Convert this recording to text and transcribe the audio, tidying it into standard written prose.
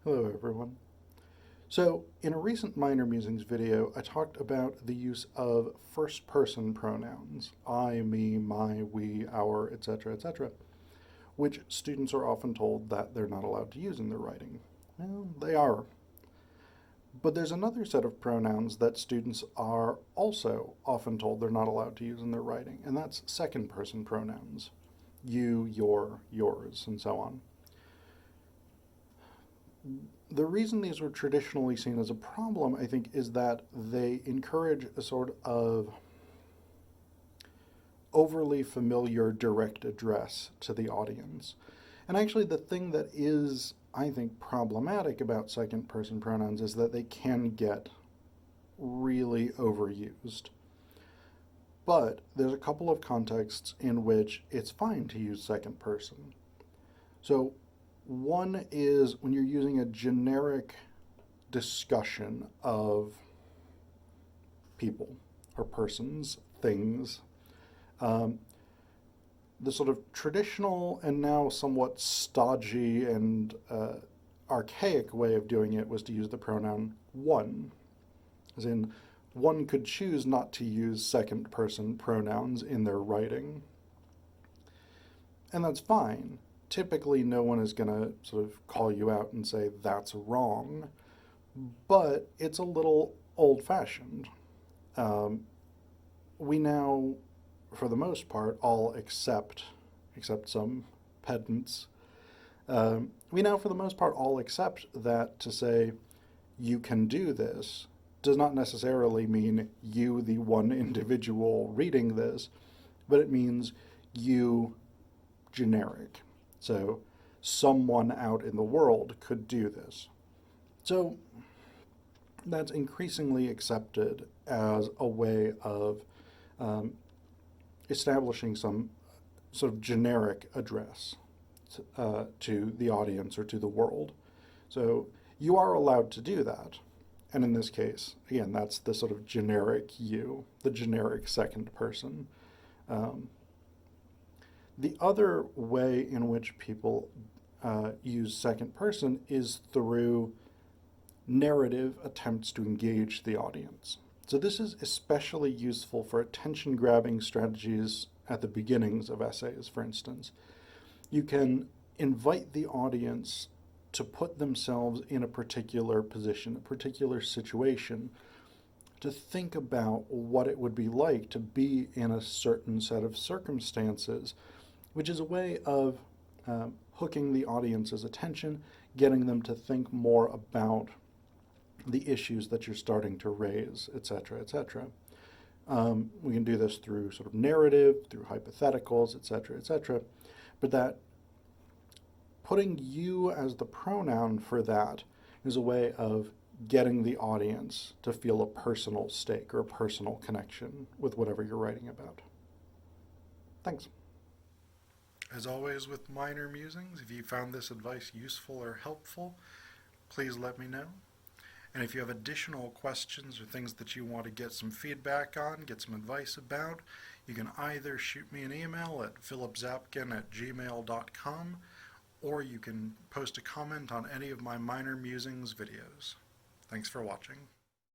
Hello everyone. So in a recent Minor Musings video, I talked about the use of first-person pronouns, I, me, my, we, our, etc., which students are often told that they're not allowed to use in their writing. Well, they are. But there's another set of pronouns that students are also often told they're not allowed to use in their writing, and that's second-person pronouns. You, your, yours, and so on. The reason these were traditionally seen as a problem, I think, is that they encourage a sort of overly familiar direct address to the audience. And actually the thing that is, I think, problematic about second person pronouns is that they can get really overused. But there's a couple of contexts in which it's fine to use second person. So one is when you're using a generic discussion of people or persons, things. The sort of traditional and now somewhat stodgy and archaic way of doing it was to use the pronoun one, as in one could choose not to use second person pronouns in their writing. And that's fine. Typically, no one is going to sort of call you out and say that's wrong, but it's a little old-fashioned. We now, for the most part, all except some pedants, we now, for the most part, all accept that to say you can do this does not necessarily mean you, the one individual reading this, but it means you generic. So someone out in the world could do this. So that's increasingly accepted as a way of establishing some sort of generic address to the audience or to the world. So you are allowed to do that. And in this case, again, that's the sort of generic you, the generic second person. The other way in which people use second person is through narrative attempts to engage the audience. So this is especially useful for attention-grabbing strategies at the beginnings of essays, for instance. You can invite the audience to put themselves in a particular position, a particular situation, to think about what it would be like to be in a certain set of circumstances, which is a way of hooking the audience's attention, getting them to think more about the issues that you're starting to raise, etc., etc. We can do this through sort of narrative, through hypotheticals, etc., but that putting you as the pronoun for that is a way of getting the audience to feel a personal stake or a personal connection with whatever you're writing about. Thanks. As always with Minor Musings, if you found this advice useful or helpful, please let me know. And if you have additional questions or things that you want to get some feedback on, get some advice about, you can either shoot me an email at phillipzapkin@gmail.com, or you can post a comment on any of my Minor Musings videos. Thanks for watching.